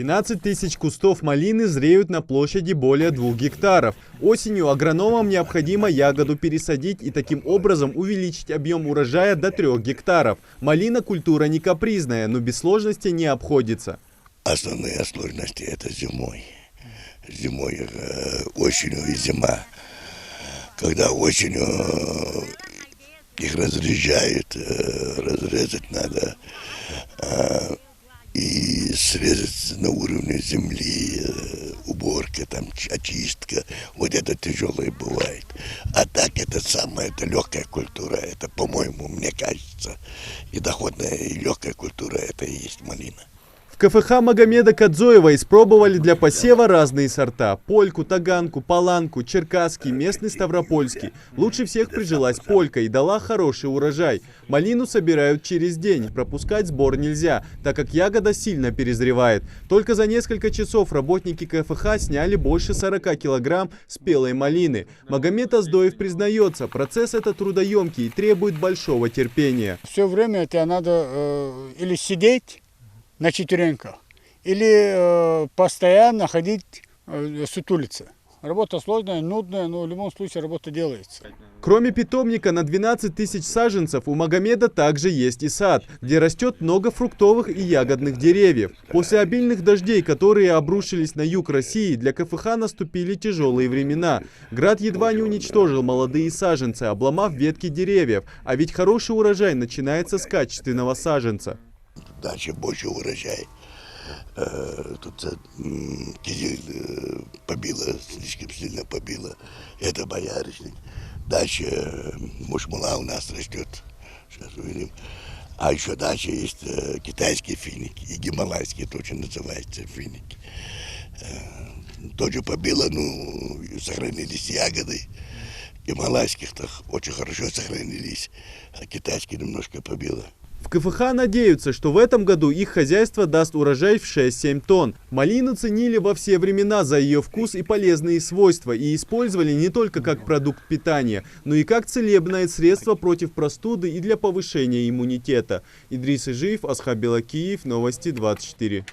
12 тысяч кустов малины зреют на площади более 2 гектаров. Осенью агрономам необходимо ягоду пересадить и таким образом увеличить объем урожая до 3 гектаров. Малина – культура не капризная, но без сложностей не обходится. Основные сложности – это зимой. Зимой, осенью и зима. Когда осенью их разрезают, разрезать надо и срезать на уровне земли, уборка, там, очистка. Вот это тяжелое бывает. А так это самая легкая культура. Это, по-моему, мне кажется, и доходная, и легкая культура – это и есть малина. В КФХ Магомеда Кадзоева испробовали для посева разные сорта – польку, таганку, паланку, черкасский, местный ставропольский. Лучше всех прижилась полька и дала хороший урожай. Малину собирают через день, пропускать сбор нельзя, так как ягода сильно перезревает. Только за несколько часов работники КФХ сняли больше 40 килограмм спелой малины. Магомед Аздоев признается, процесс этот трудоемкий и требует большого терпения. Все время тебе надо или сидеть на четвереньках, или постоянно ходить, сутулиться. Работа сложная, нудная, но в любом случае работа делается. Кроме питомника на 12 тысяч саженцев, у Магомеда также есть и сад, где растет много фруктовых и ягодных деревьев. После обильных дождей, которые обрушились на юг России, для КФХ наступили тяжелые времена. Град едва не уничтожил молодые саженцы, обломав ветки деревьев. А ведь хороший урожай начинается с качественного саженца. Дальше больше урожай. Тут кизиль побило, слишком сильно побило. Это боярышник. Дальше мушмула у нас растет. Сейчас увидим. А еще дальше есть китайские финики и гималайские, тоже называются финики. Тоже побило, ну, сохранились ягоды. Гималайских-то очень хорошо сохранились, а китайские немножко побило. В КФХ надеются, что в этом году их хозяйство даст урожай в 6-7 тонн. Малину ценили во все времена за ее вкус и полезные свойства и использовали не только как продукт питания, но и как целебное средство против простуды и для повышения иммунитета. Идрис Ижиев, Асхаб Белакиев, Новости 24.